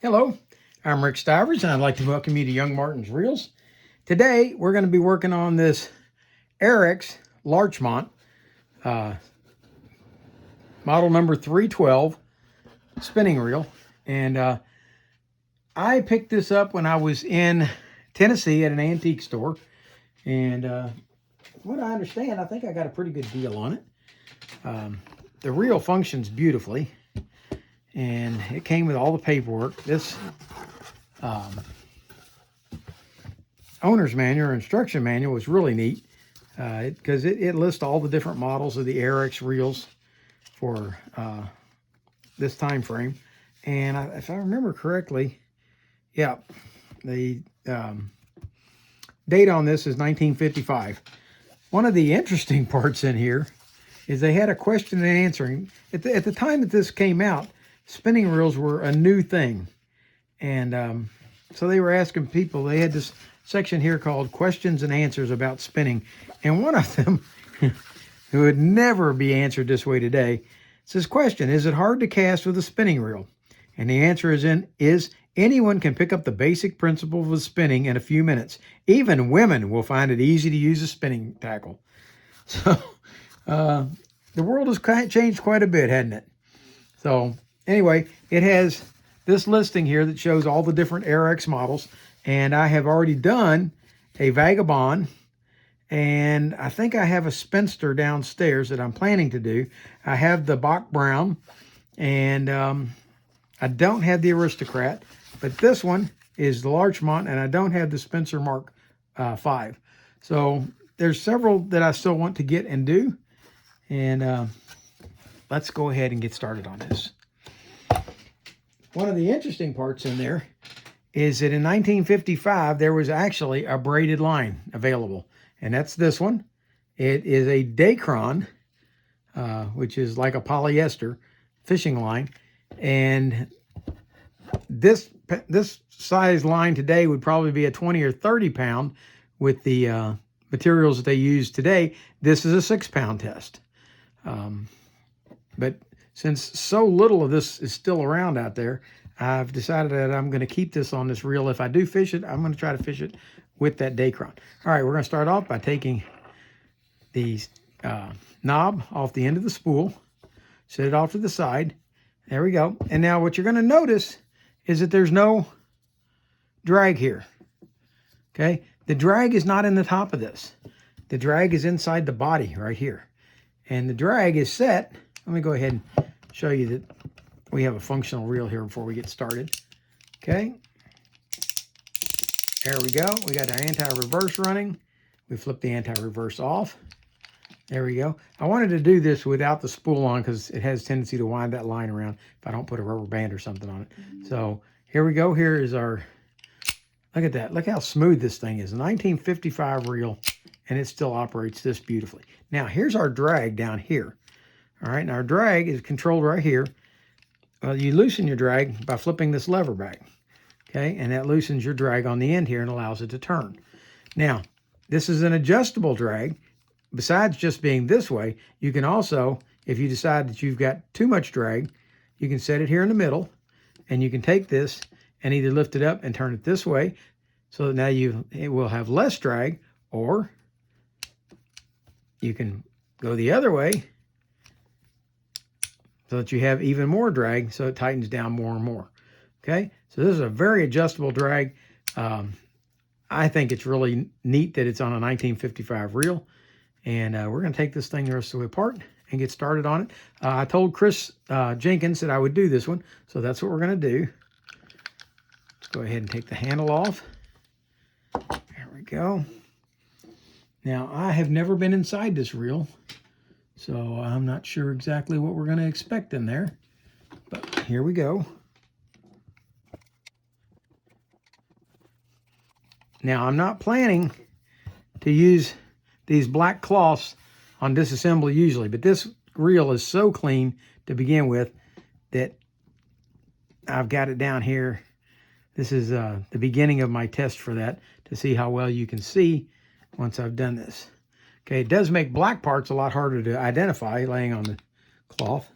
Hello, I'm Rick Stivers, and I'd like to welcome you to Young Martin's Reels. Today, we're going to be working on this Airex Larchmont, model number 312 spinning reel. And I picked this up when I was in Tennessee at an antique store. And what I understand, I think I got a pretty good deal on it. The reel functions beautifully. And it came with all the paperwork. This owner's manual or instruction manual was really neat because it lists all the different models of the Airex reels for this time frame. And if I remember correctly, yeah, the date on this is 1955. One of the interesting parts in here is they had a question and answering. At the time that this came out, spinning reels were a new thing. And so they were asking people, they had this section here called questions and answers about spinning. And one of them, who would never be answered this way today, says, question, is it hard to cast with a spinning reel? And the answer is anyone can pick up the basic principles of spinning in a few minutes. Even women will find it easy to use a spinning tackle. So the world has changed quite a bit, hasn't it? So anyway, it has this listing here that shows all the different Airex models. And I have already done a Vagabond. And I think I have a Spinster downstairs that I'm planning to do. I have the Bach Brown. And I don't have the Aristocrat. But this one is the Larchmont. And I don't have the Spencer Mark 5. So there's several that I still want to get and do. And let's go ahead and get started on this. One of the interesting parts in there is that in 1955, there was actually a braided line available. And that's this one. It is a Dacron, which is like a polyester fishing line. And this size line today would probably be a 20 or 30 pound with the materials that they use today. This is a 6-pound test. But since so little of this is still around out there, I've decided that I'm going to keep this on this reel. If I do fish it, I'm going to try to fish it with that Dacron. All right, we're going to start off by taking the knob off the end of the spool, set it off to the side. There we go. And now what you're going to notice is that there's no drag here. Okay, the drag is not in the top of this. The drag is inside the body right here. And the drag is set. Let me go ahead and show you that we have a functional reel here before we get started. Okay. There we go. We got our anti-reverse running. We flip the anti-reverse off. There we go. I wanted to do this without the spool on because it has a tendency to wind that line around if I don't put a rubber band or something on it. So here we go. Here is our, look at that. Look how smooth this thing is. A 1955 reel, and it still operates this beautifully. Now, here's our drag down here. All right, now our drag is controlled right here. Well, you loosen your drag by flipping this lever back, okay? And that loosens your drag on the end here and allows it to turn. Now, this is an adjustable drag. Besides just being this way, you can also, if you decide that you've got too much drag, you can set it here in the middle, and you can take this and either lift it up and turn it this way, so that now it will have less drag, or you can go the other way, so that you have even more drag, so it tightens down more and more. Okay, so this is a very adjustable drag. I think it's really neat that it's on a 1955 reel. And we're going to take this thing the rest of the way apart and get started on it. I told Chris Jenkins that I would do this one, so that's what we're going to do. Let's go ahead and take the handle off. There we go. Now, I have never been inside this reel, so I'm not sure exactly what we're going to expect in there. But here we go. Now, I'm not planning to use these black cloths on disassembly usually, but this reel is so clean to begin with that I've got it down here. This is the beginning of my test for that, to see how well you can see once I've done this. Okay, it does make black parts a lot harder to identify laying on the cloth.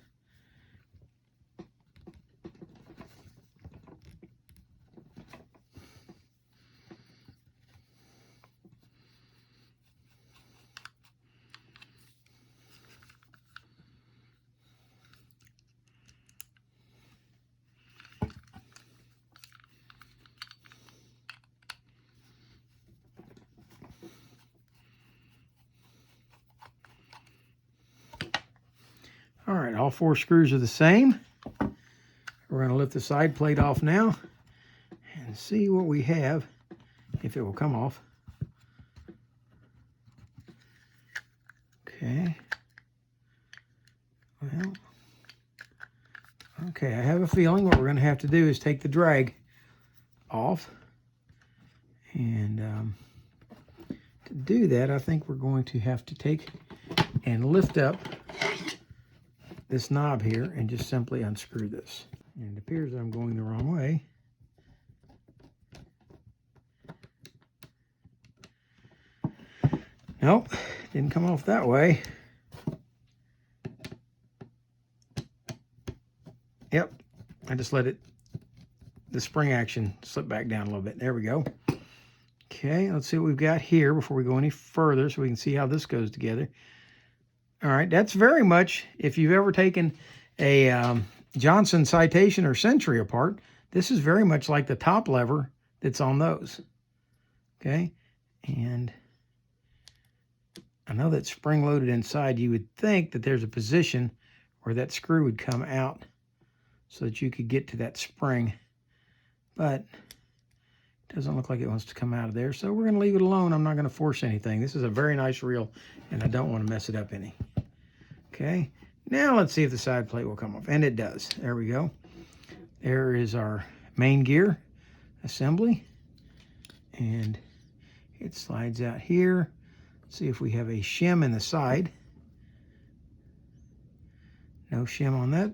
All right, all 4 screws are the same. We're going to lift the side plate off now and see what we have, if it will come off. Okay. Well, okay, I have a feeling what we're going to have to do is take the drag off. And to do that, I think we're going to have to take and lift up this knob here and just simply unscrew this. And it appears I'm going the wrong way. Nope, didn't come off that way. Yep, I just let the spring action slip back down a little bit. There we go. Okay, let's see what we've got here before we go any further so we can see how this goes together. All right, that's very much, if you've ever taken a Johnson Citation or Century apart, this is very much like the top lever that's on those. Okay, and I know that spring-loaded inside, you would think that there's a position where that screw would come out so that you could get to that spring, but it doesn't look like it wants to come out of there, so we're going to leave it alone. I'm not going to force anything. This is a very nice reel, and I don't want to mess it up any. Okay, now let's see if the side plate will come off, and it does. There we go. There is our main gear assembly, and it slides out here. See if we have a shim in the side. No shim on that.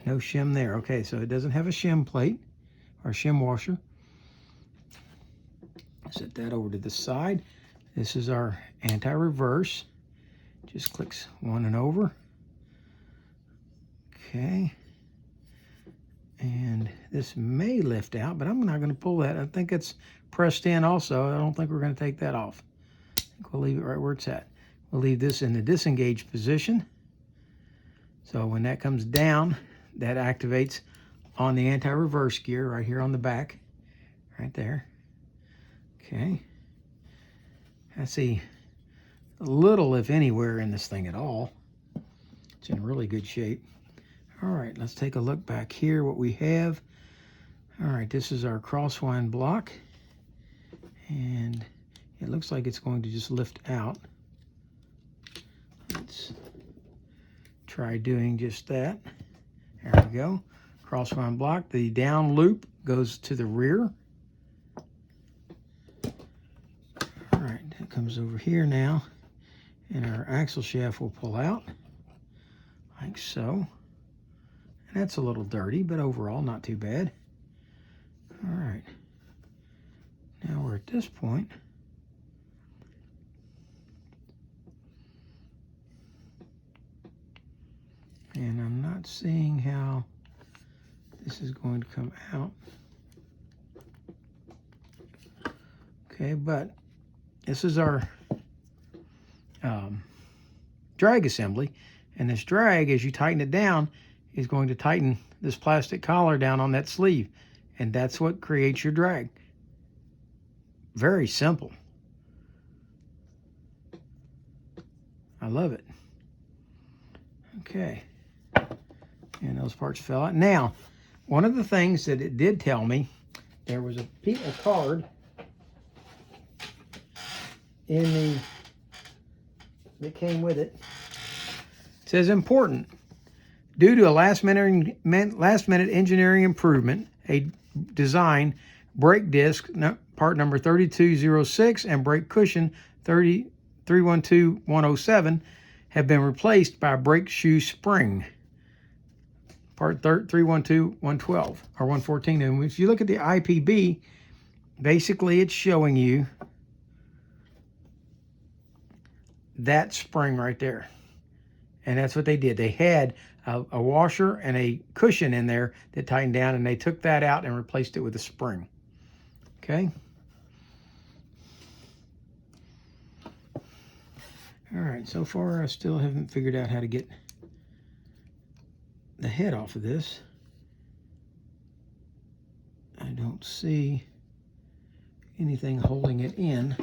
No shim there. Okay, so it doesn't have a shim plate or shim washer. Set that over to the side. This is our anti-reverse. Just clicks one and over. Okay. And this may lift out, but I'm not going to pull that. I think it's pressed in also. I don't think we're going to take that off. I think we'll leave it right where it's at. We'll leave this in the disengaged position. So when that comes down, that activates on the anti-reverse gear right here on the back, right there. Okay. I see little, if anywhere, in this thing at all. It's in really good shape. All right, let's take a look back here, what we have. All right, this is our crosswind block, and it looks like it's going to just lift out. Let's try doing just that. There we go. Crosswind block. The down loop goes to the rear. All right, it comes over here now, and our axle shaft will pull out like so. And that's a little dirty, but overall not too bad. All right, now we're at this point. And I'm not seeing how this is going to come out. Okay, but this is our drag assembly. And this drag, as you tighten it down, is going to tighten this plastic collar down on that sleeve. And that's what creates your drag. Very simple. I love it. Okay. And those parts fell out. Now, one of the things that it did tell me, there was a card that came with it. It says, important. Due to a last minute engineering improvement, a design brake disc part number 3206 and brake cushion 312107 have been replaced by a brake shoe spring part 312112 or 114. And if you look at the IPB, basically it's showing you that spring right there. And that's what they did. They had a washer and a cushion in there that tightened down, and they took that out and replaced it with a spring. Okay. All right, so far I still haven't figured out how to get the head off of this. I don't see anything holding it in.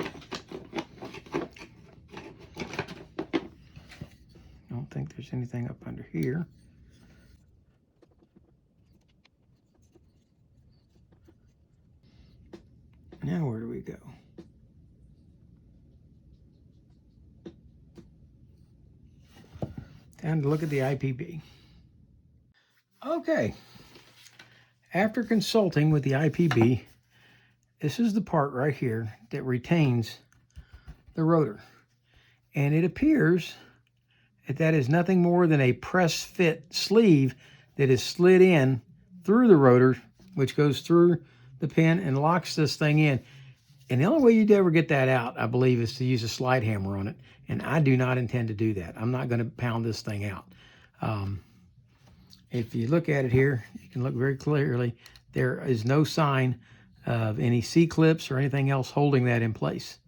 No, don't think there's anything up under here. Now where do we go? Time to look at the IPB. Okay. After consulting with the IPB, this is the part right here that retains the rotor. And it appears that that is nothing more than a press fit sleeve that is slid in through the rotor, which goes through the pin and locks this thing in. And the only way you'd ever get that out, I believe, is to use a slide hammer on it. And I do not intend to do that. I'm not going to pound this thing out. If you look at it here, you can look very clearly. There is no sign of any C-clips or anything else holding that in place.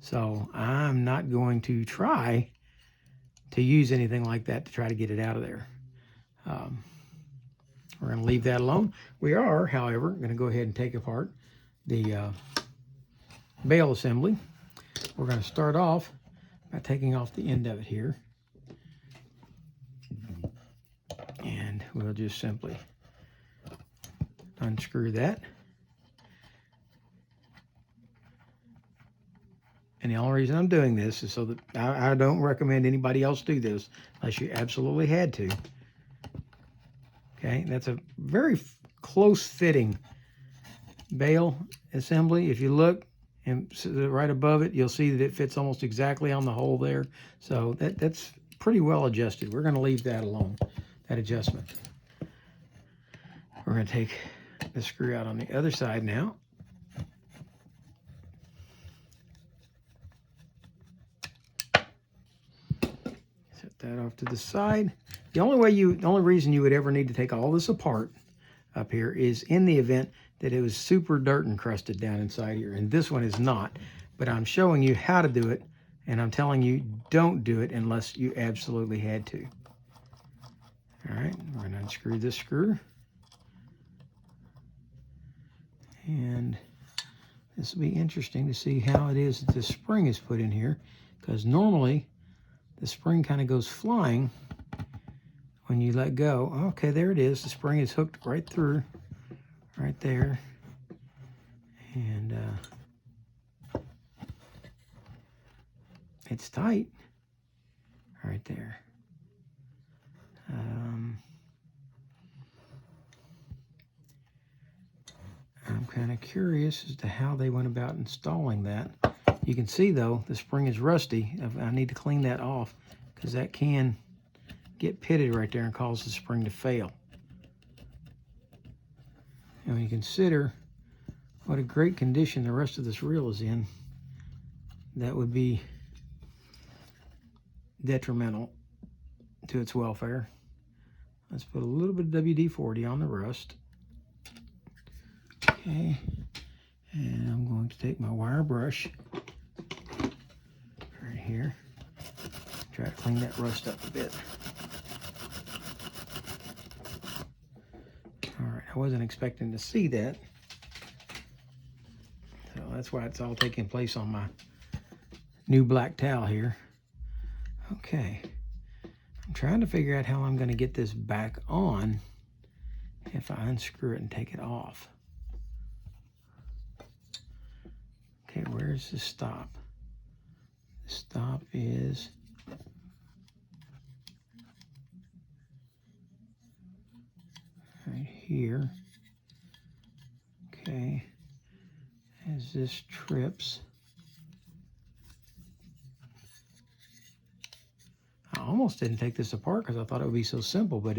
So I'm not going to try to use anything like that to try to get it out of there. We're going to leave that alone. We are, however, going to go ahead and take apart the bail assembly. We're going to start off by taking off the end of it here. And we'll just simply unscrew that. And the only reason I'm doing this is so that I don't recommend anybody else do this unless you absolutely had to. Okay, that's a very close fitting bail assembly. If you look and right above it, you'll see that it fits almost exactly on the hole there. So that's pretty well adjusted. We're going to leave that alone, that adjustment. We're going to take the screw out on the other side now. Set that off to the side. The only reason you would ever need to take all this apart up here is in the event that it was super dirt encrusted down inside here. And this one is not, but I'm showing you how to do it, and I'm telling you don't do it unless you absolutely had to. All right, we're going to unscrew this screw. And this will be interesting to see how it is that the spring is put in here, because normally the spring kind of goes flying when you let go. Okay, there it is. The spring is hooked right through, right there. And it's tight right there. I'm kind of curious as to how they went about installing that. You can see, though, the spring is rusty. I need to clean that off because that can get pitted right there and cause the spring to fail. And when you consider what a great condition the rest of this reel is in, that would be detrimental to its welfare. Let's put a little bit of WD-40 on the rust. Okay, and I'm going to take my wire brush right here, try to clean that rust up a bit. All right, I wasn't expecting to see that, so that's why it's all taking place on my new black towel here. Okay, I'm trying to figure out how I'm going to get this back on if I unscrew it and take it off. Okay, where's the stop? The stop is right here. Okay, as this trips. I almost didn't take this apart because I thought it would be so simple, but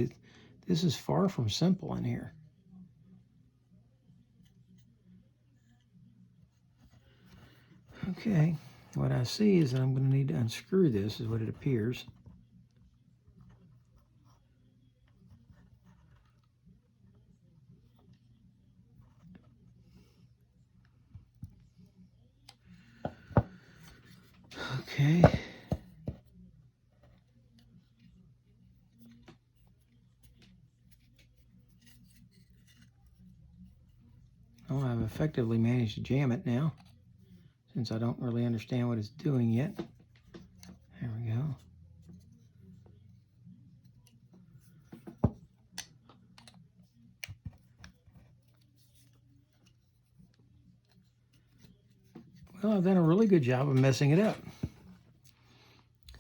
this is far from simple in here. Okay, what I see is that I'm going to need to unscrew this, is what it appears. Okay. Well, I've effectively managed to jam it now, since I don't really understand what it's doing yet. There we go. Well, I've done a really good job of messing it up.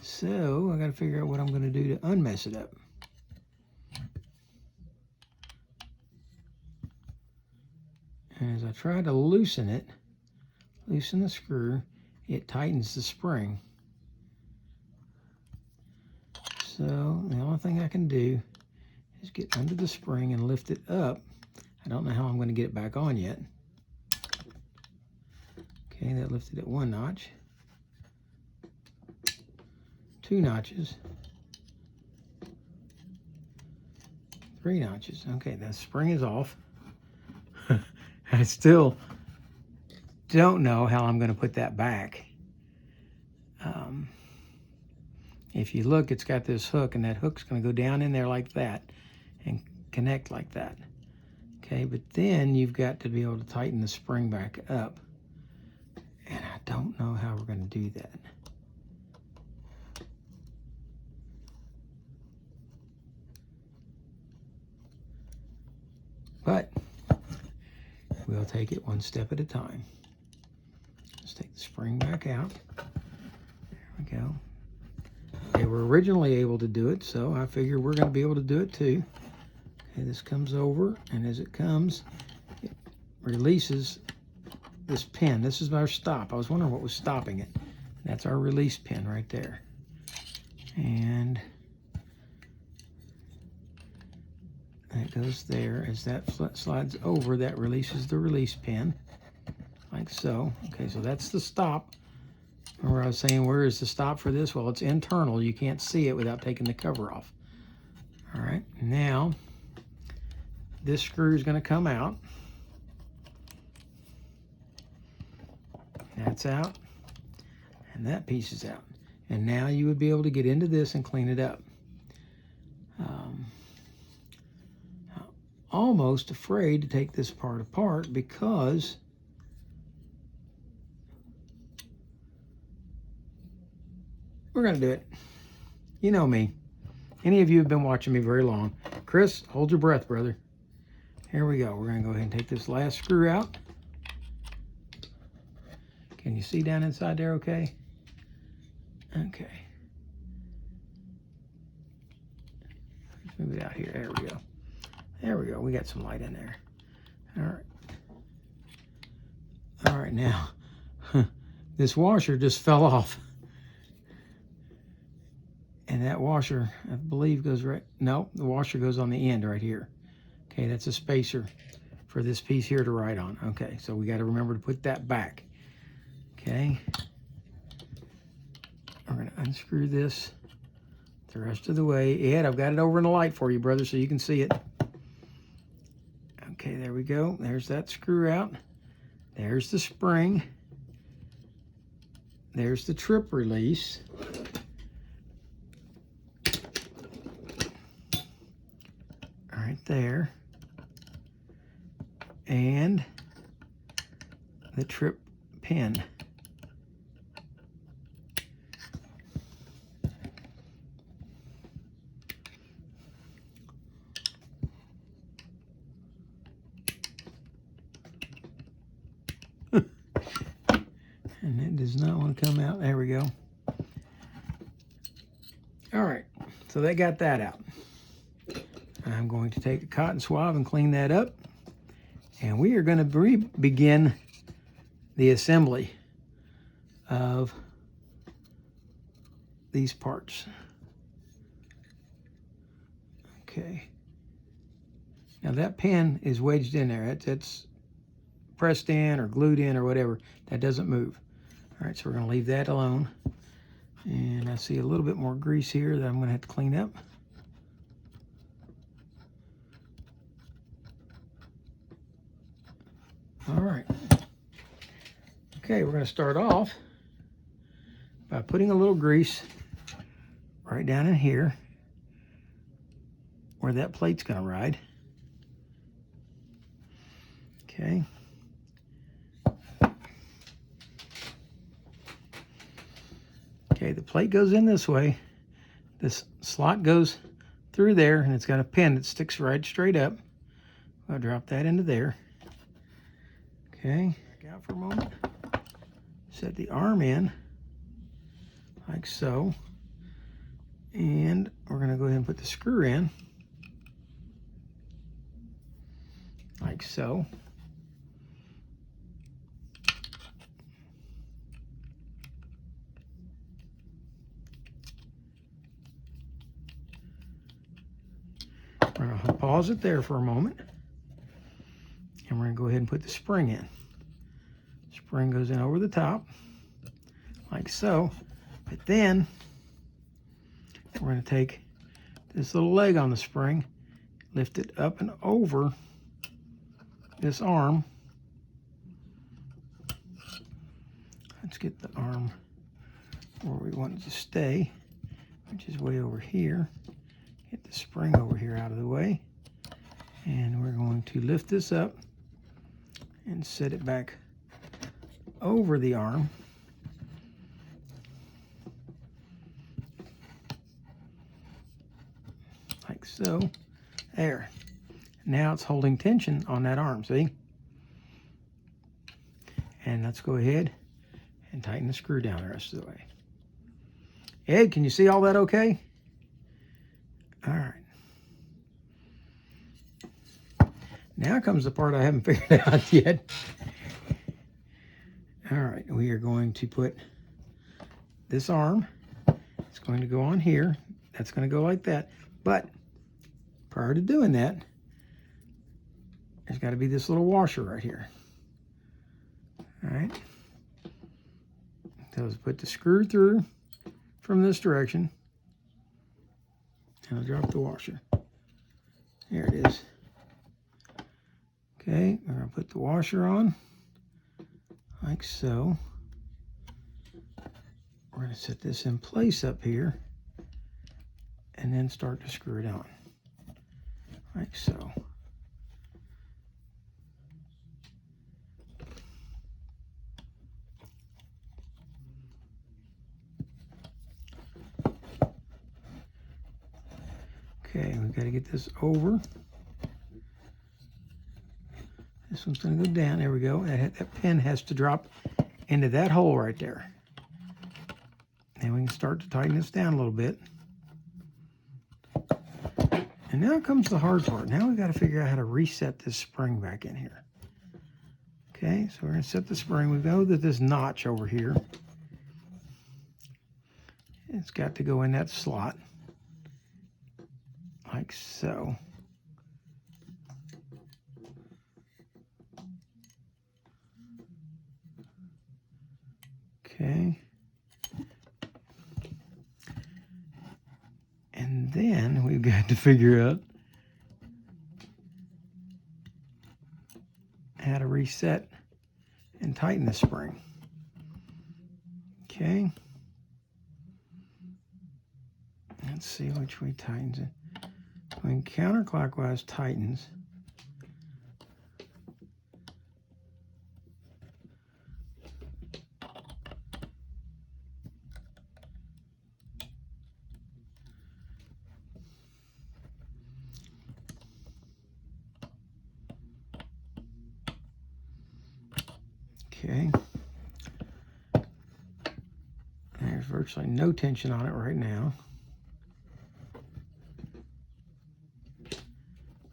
So I got to figure out what I'm going to do to unmess it up. And as I try to loosen it, loosen the screw, it tightens the spring. So the only thing I can do is get under the spring and lift it up. I don't know how I'm going to get it back on yet. Okay, that lifted it 1 notch. 2 notches. 3 notches. Okay, that spring is off. I still don't know how I'm going to put that back. If you look, it's got this hook, and that hook's going to go down in there like that and connect like that. Okay, but then you've got to be able to tighten the spring back up. And I don't know how we're going to do that. But we'll take it one step at a time. Let's take the spring back out. There we go. They were originally able to do it, so I figure we're going to be able to do it too. Okay, this comes over, and as it comes, it releases this pin. This is our stop. I was wondering what was stopping it. That's our release pin right there. And that goes there. As that slides over, that releases the release pin, like so. Okay, so that's the stop. Remember I was saying, where is the stop for this? Well, it's internal. You can't see it without taking the cover off. All right, now this screw is going to come out. That's out, and that piece is out. And now you would be able to get into this and clean it up. I'm almost afraid to take this part apart because we're going to do it. You know me. Any of you have been watching me very long. Chris, hold your breath, brother. Here we go. We're going to go ahead and take this last screw out. Can you see down inside there okay? Okay. Let's move it out here. There we go. There we go. We got some light in there. All right. All right, now, this washer just fell off. And that washer, I believe, goes right... No, the washer goes on the end right here. Okay, that's a spacer for this piece here to ride on. Okay, so we got to remember to put that back. Okay. We're going to unscrew this the rest of the way. Ed, I've got it over in the light for you, brother, so you can see it. Okay, there we go. There's that screw out. There's the spring. There's the trip release. Right there. And the trip pin. And it does not want to come out. There we go. All right, so they got that out. I'm going to take a cotton swab and clean that up. And we are going to begin the assembly of these parts. Okay. Now that pin is wedged in there. It's pressed in or glued in or whatever. That doesn't move. All right, so we're going to leave that alone. And I see a little bit more grease here that I'm going to have to clean up. All right. Okay, we're going to start off by putting a little grease right down in here where that plate's going to ride. Okay. Okay, the plate goes in this way. This slot goes through there, and it's got a pin that sticks right straight up. I'll drop that into there. Okay, back out for a moment. set the arm in like so, and we're going to go ahead and put the screw in like so. We're going to pause it there for a moment, and we're going to go ahead and put the spring in. Spring goes in over the top like so, but then we're going to take this little leg on the spring, lift it up and over this arm. Let's get the arm where we want it to stay, which is way over here. Get the spring over here out of the way, and we're going to lift this up and set it back over the arm. Like so. There. Now it's holding tension on that arm, see? And let's go ahead and tighten the screw down the rest of the way. Ed, can you see all that okay? All right. Now comes the part I haven't figured out yet. All right, we are going to put this arm, it's going to go on here. That's going to go like that. But prior to doing that, there's got to be this little washer right here. All right. So let's put the screw through from this direction. And I'll drop the washer. There it is. Okay, we're going to put the washer on like so. We're going to set this in place up here and then start to screw it on like so. Okay, we've got to get this over. This one's going to go down. There we go. That pin has to drop into that hole right there. And we can start to tighten this down a little bit. And now comes the hard part. Now we've got to figure out how to reset this spring back in here. Okay, so we're going to set the spring. We know that this notch over here, it's got to go in that slot. Like so. Okay. And then we've got to figure out how to reset and tighten the spring. Okay. Let's see which way tightens it. When counterclockwise tightens, okay, there's virtually no tension on it right now.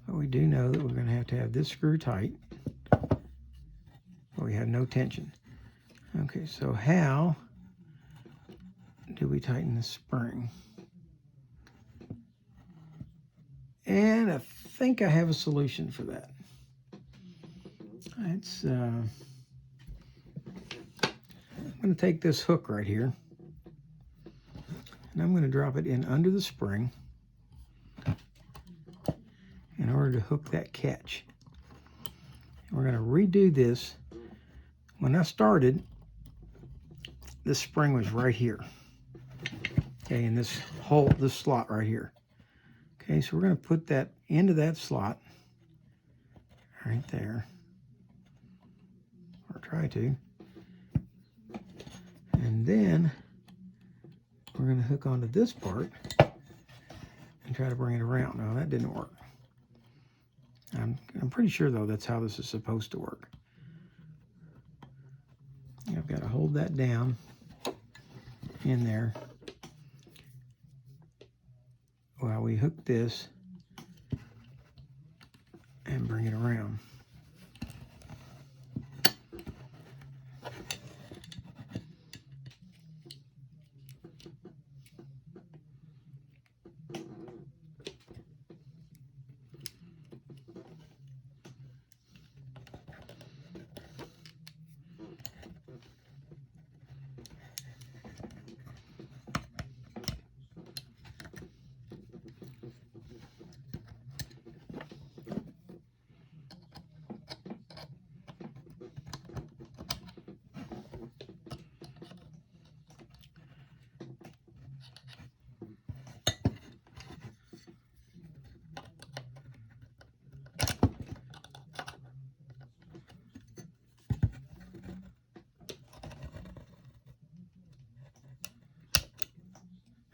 But we do know that we're going to have this screw tight, but we have no tension. Okay, so how do we tighten the spring? And I think I have a solution for that. It's, I'm going to take this hook right here, and I'm going to drop it in under the spring in order to hook that catch. We're going to redo this. When I started, this spring was right here. Okay, in this hole, this slot right here. Okay, so we're going to put that into that slot right there, or try to. And then we're going to hook onto this part and try to bring it around. No, that didn't work. I'm pretty sure, though, that's how this is supposed to work. I've got a whole hold that down in there while we hook this and bring it around.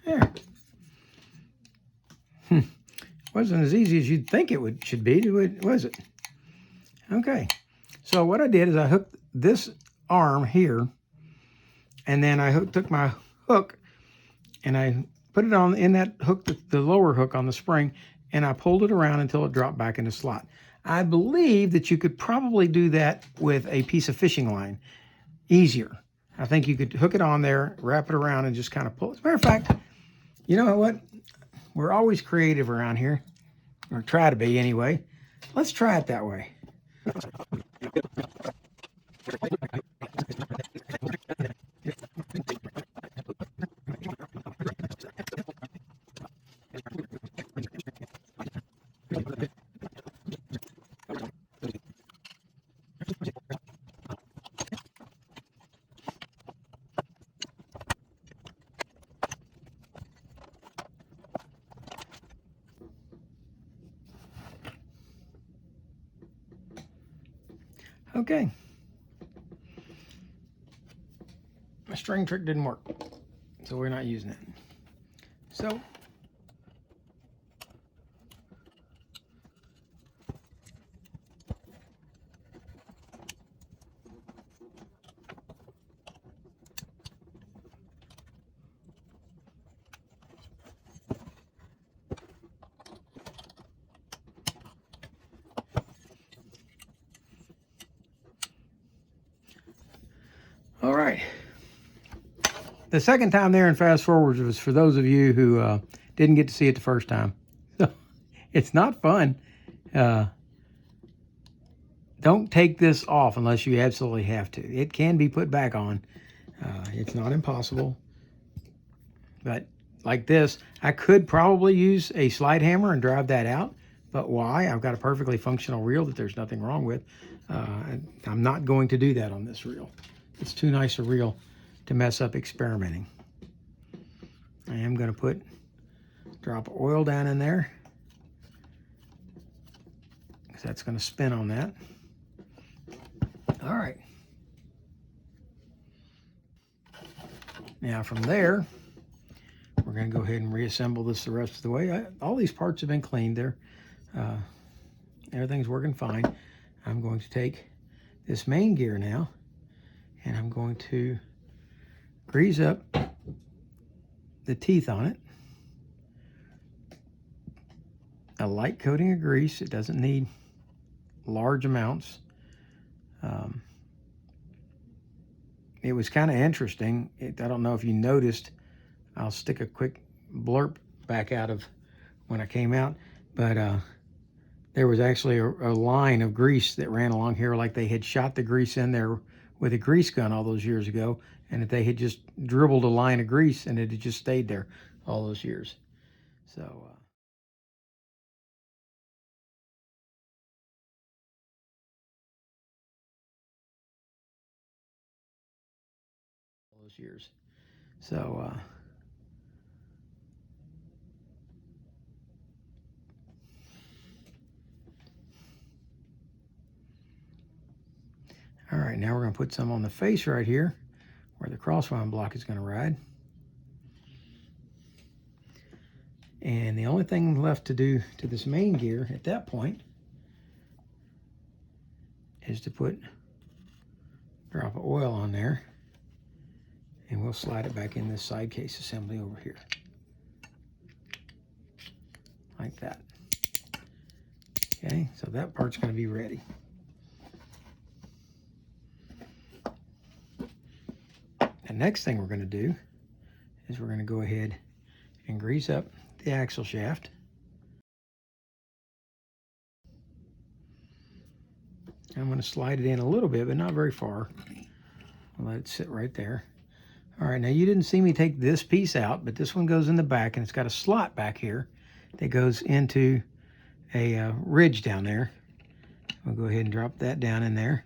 There. Wasn't as easy as you'd think it should be, was it? Okay. So what I did is I hooked this arm here, and then I took my hook and I put it on in that hook, the lower hook on the spring, and I pulled it around until it dropped back in the slot. I believe that you could probably do that with a piece of fishing line easier. I think you could hook it on there, wrap it around, and just kind of pull. As a matter of fact, you know what? We're always creative around here, or try to be anyway. Let's try it that way. Okay. My string trick didn't work, so we're not using it. So all right. The second time there in Fast Forwards was for those of you who didn't get to see it the first time. So it's not fun. Don't take this off unless you absolutely have to. It can be put back on. It's not impossible. But like this, I could probably use a slide hammer and drive that out. But why? I've got a perfectly functional reel that there's nothing wrong with. I'm not going to do that on this reel. It's too nice a reel to mess up experimenting. I am going to drop oil down in there, because that's going to spin on that. All right. Now from there, we're going to go ahead and reassemble this the rest of the way. All these parts have been cleaned there. Everything's working fine. I'm going to take this main gear now, and I'm going to grease up the teeth on it. A light coating of grease. It doesn't need large amounts. It was kind of interesting. I don't know if you noticed. I'll stick a quick blurb back out of when I came out, but there was actually a line of grease that ran along here, like they had shot the grease in there with a grease gun all those years ago, and that they had just dribbled a line of grease and it had just stayed there all those years. So all those years. So all right, now we're going to put some on the face right here where the crosswind block is going to ride. And the only thing left to do to this main gear at that point is to drop of oil on there. And we'll slide it back in this side case assembly over here. Like that. Okay, so that part's going to be ready. The next thing we're going to do is we're going to go ahead and grease up the axle shaft. I'm going to slide it in a little bit, but not very far. I'll let it sit right there. All right, now you didn't see me take this piece out, but this one goes in the back, and it's got a slot back here that goes into a ridge down there. We'll go ahead and drop that down in there.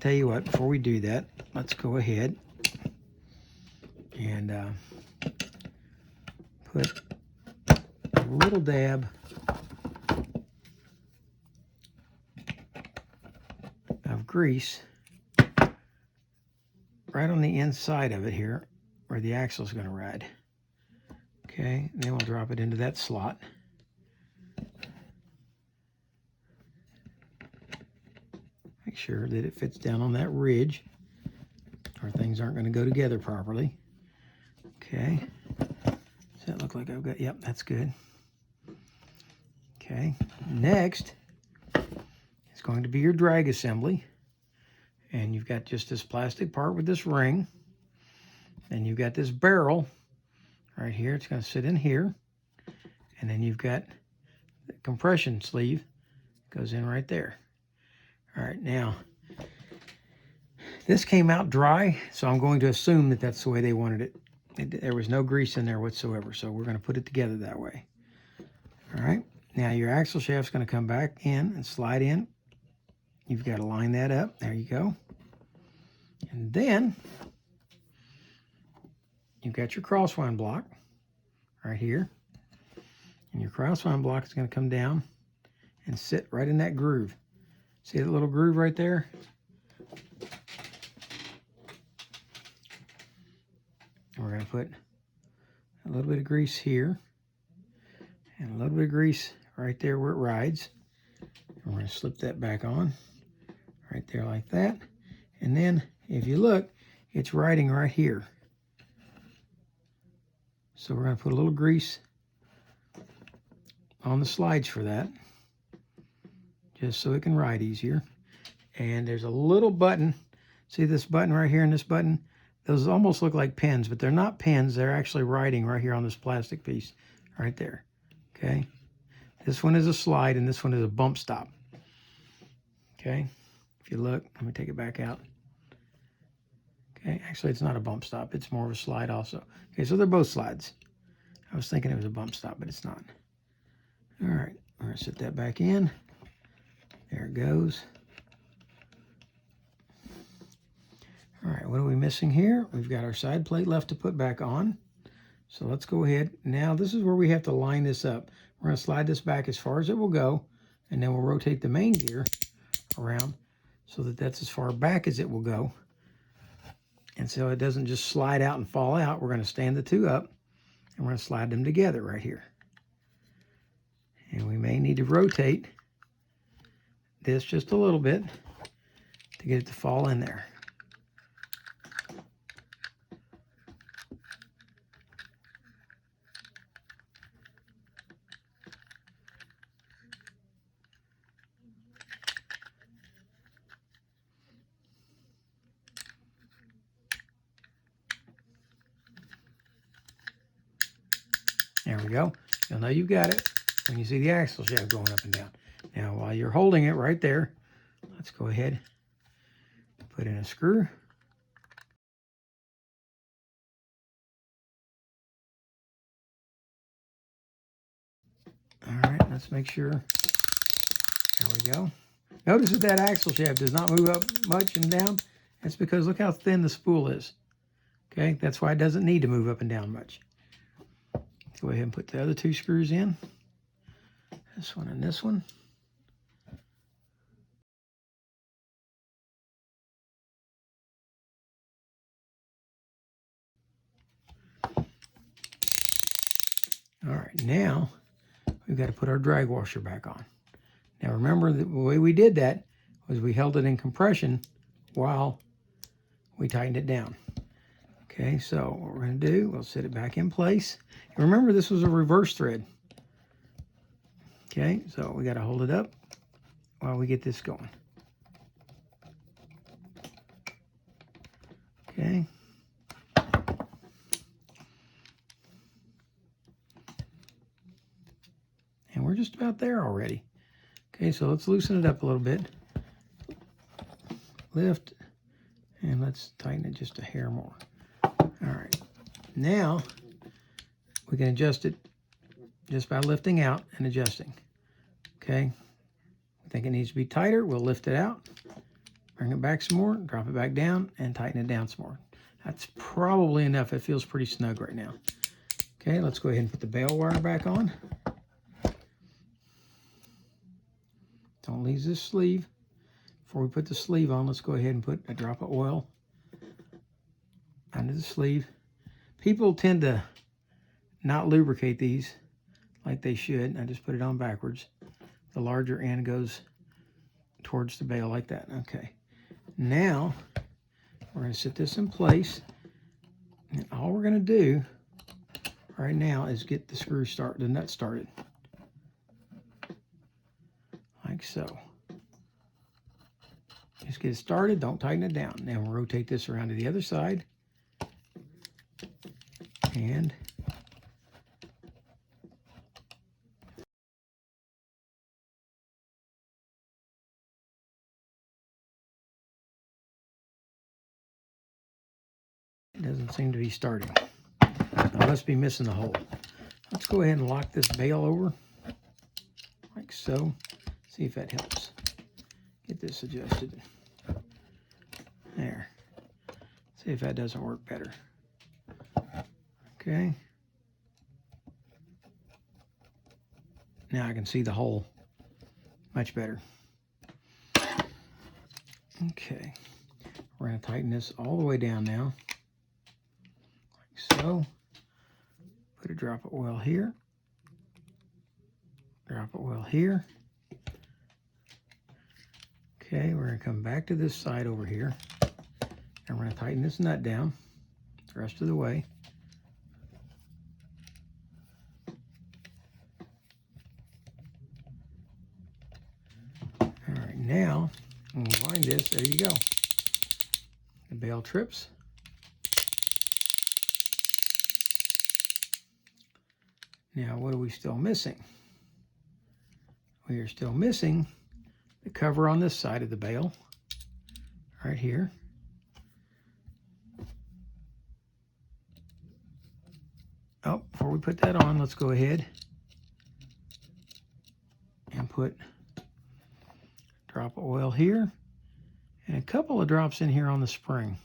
Tell you what, before we do that, let's go ahead and put a little dab of grease right on the inside of it here where the axle is going to ride. Okay, and then we'll drop it into that slot. Make sure that it fits down on that ridge or things aren't going to go together properly. Okay, does that look like I've got, yep, that's good. Okay, next is going to be your drag assembly. And you've got just this plastic part with this ring. And you've got this barrel right here. It's going to sit in here. And then you've got the compression sleeve. Goes in right there. All right, now, this came out dry, so I'm going to assume that that's the way they wanted it. There was no grease in there whatsoever, so we're going to put it together that way. All right, now your axle shaft's going to come back in and slide in. You've got to line that up. There you go. And then you've got your crosswind block right here. And your crosswind block is going to come down and sit right in that groove. See that little groove right there? And we're going to put a little bit of grease here and a little bit of grease right there where it rides. And we're going to slip that back on. Right there like that. And then if you look, it's riding right here. So we're going to put a little grease on the slides for that, just so it can ride easier. And there's a little button. See this button right here and this button? Those almost look like pins, but they're not pins. They're actually riding right here on this plastic piece right there. Okay. This one is a slide and this one is a bump stop. Okay. If you look, let me take it back out. Okay, actually it's not a bump stop. It's more of a slide also. Okay, so they're both slides. I was thinking it was a bump stop, but it's not. All right, we're gonna set that back in. There it goes. All right, what are we missing here? We've got our side plate left to put back on. So let's go ahead. Now this is where we have to line this up. We're gonna slide this back as far as it will go, and then we'll rotate the main gear around so that that's as far back as it will go. And so it doesn't just slide out and fall out. We're going to stand the two up and we're going to slide them together right here. And we may need to rotate this just a little bit to get it to fall in there. There we go. You'll know you've got it when you see the axle shaft going up and down. Now, while you're holding it right there, let's go ahead and put in a screw. All right, let's make sure. There we go. Notice that that axle shaft does not move up much and down. That's because look how thin the spool is. Okay, that's why it doesn't need to move up and down much. Let's go ahead and put the other two screws in. This one and this one. All right, now we've got to put our drag washer back on. Now remember that the way we did that was we held it in compression while we tightened it down. Okay, so what we're going to do, we'll set it back in place. And remember, this was a reverse thread. Okay, so we got to hold it up while we get this going. Okay. And we're just about there already. Okay, so let's loosen it up a little bit. Lift, and let's tighten it just a hair more. All right, now we can adjust it just by lifting out and adjusting. Okay, I think it needs to be tighter. We'll lift it out, bring it back some more, drop it back down, and tighten it down some more. That's probably enough. It feels pretty snug right now. Okay, let's go ahead and put the bail wire back on. Don't lose this sleeve. Before we put the sleeve on, let's go ahead and put a drop of oil under the sleeve. People tend to not lubricate these like they should. I just put it on backwards. The larger end goes towards the bail like that. Okay. Now, we're going to set this in place. And all we're going to do right now is get the nut started. Like so. Just get it started, don't tighten it down. Now we'll rotate this around to the other side. And it doesn't seem to be starting. I must be missing the hole. Let's go ahead and lock this bail over, like so. See if that helps. Get this adjusted. There. See if that doesn't work better. Okay. Now I can see the hole much better. Okay. We're going to tighten this all the way down now. Like so. Put a drop of oil here. Drop of oil here. Okay, we're going to come back to this side over here. And we're going to tighten this nut down the rest of the way. All right, now, when we wind this, there you go. The bail trips. Now, what are we still missing? We are still missing the cover on this side of the bail, right here. Oh, before we put that on, let's go ahead and put a drop of oil here and a couple of drops in here on the spring.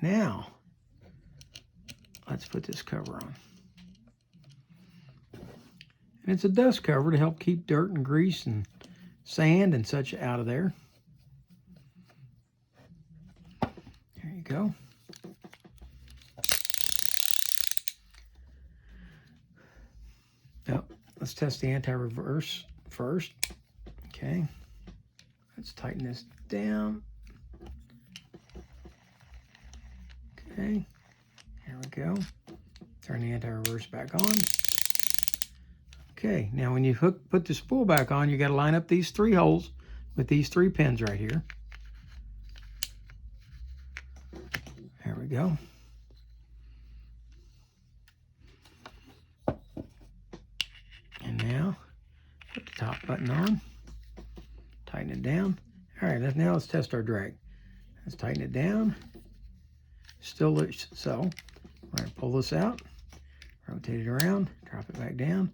Now, let's put this cover on. And it's a dust cover to help keep dirt and grease and sand and such out of there. There you go. Now, let's test the anti-reverse first. Okay. Let's tighten this down. Okay. Here we go. Turn the anti-reverse back on. Okay, now when you put the spool back on, you got to line up these 3 holes with these 3 pins right here. There we go. And now, put the top button on, tighten it down. All right, now let's test our drag. Let's tighten it down. Still loose. So, we're going to pull this out, rotate it around, drop it back down.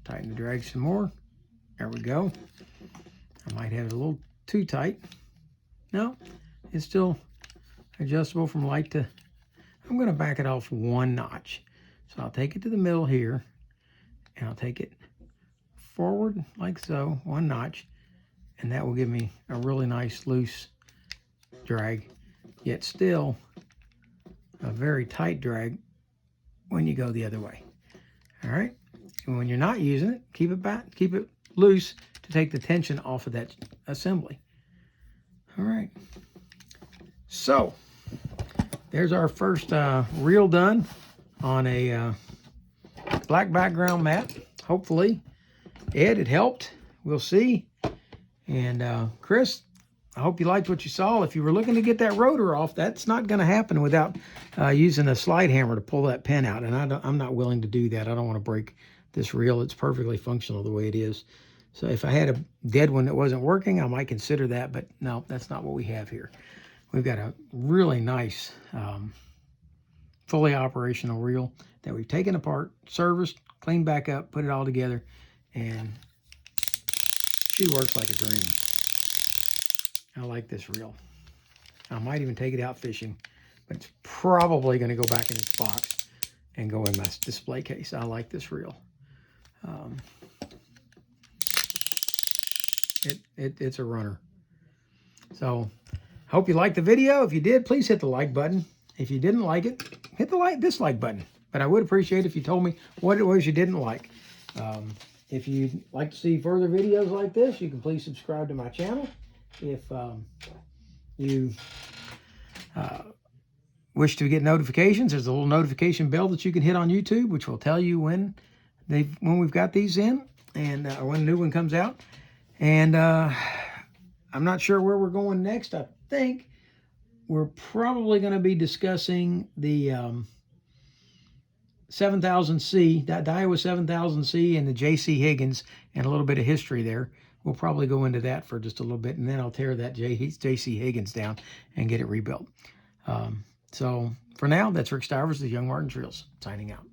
Tighten the drag some more. There we go. I might have it a little too tight. No, it's still adjustable from light to... I'm going to back it off 1 notch. So I'll take it to the middle here, and I'll take it forward like so, 1 notch, and that will give me a really nice loose drag, yet still a very tight drag when you go the other way. All right. And when you're not using it, keep it back, keep it loose to take the tension off of that assembly. All right. So there's our first reel done on a black background mat. Hopefully, Ed, it helped. We'll see. And Chris, I hope you liked what you saw. If you were looking to get that rotor off, that's not going to happen without using a slide hammer to pull that pin out. And I'm not willing to do that. I don't want to break this reel. It's perfectly functional the way it is. So if I had a dead one that wasn't working, I might consider that. But no, that's not what we have here. We've got a really nice, fully operational reel that we've taken apart, serviced, cleaned back up, put it all together, and she works like a dream. I like this reel. I might even take it out fishing, but it's probably going to go back in its box and go in my display case. I like this reel. It's a runner. So, hope you liked the video. If you did, please hit the like button. If you didn't like it, hit the dislike button. But I would appreciate if you told me what it was you didn't like. If you'd like to see further videos like this, you can please subscribe to my channel. If you wish to get notifications, there's a little notification bell that you can hit on YouTube, which will tell you when we've got these in and when a new one comes out. And I'm not sure where we're going next. I think we're probably going to be discussing the 7000C, that Daiwa 7000C, and the J.C. Higgins, and a little bit of history there. We'll probably go into that for just a little bit, and then I'll tear that J.C. Higgins down and get it rebuilt. So for now, that's Rick Stivers, the Young Martin's Reels, signing out.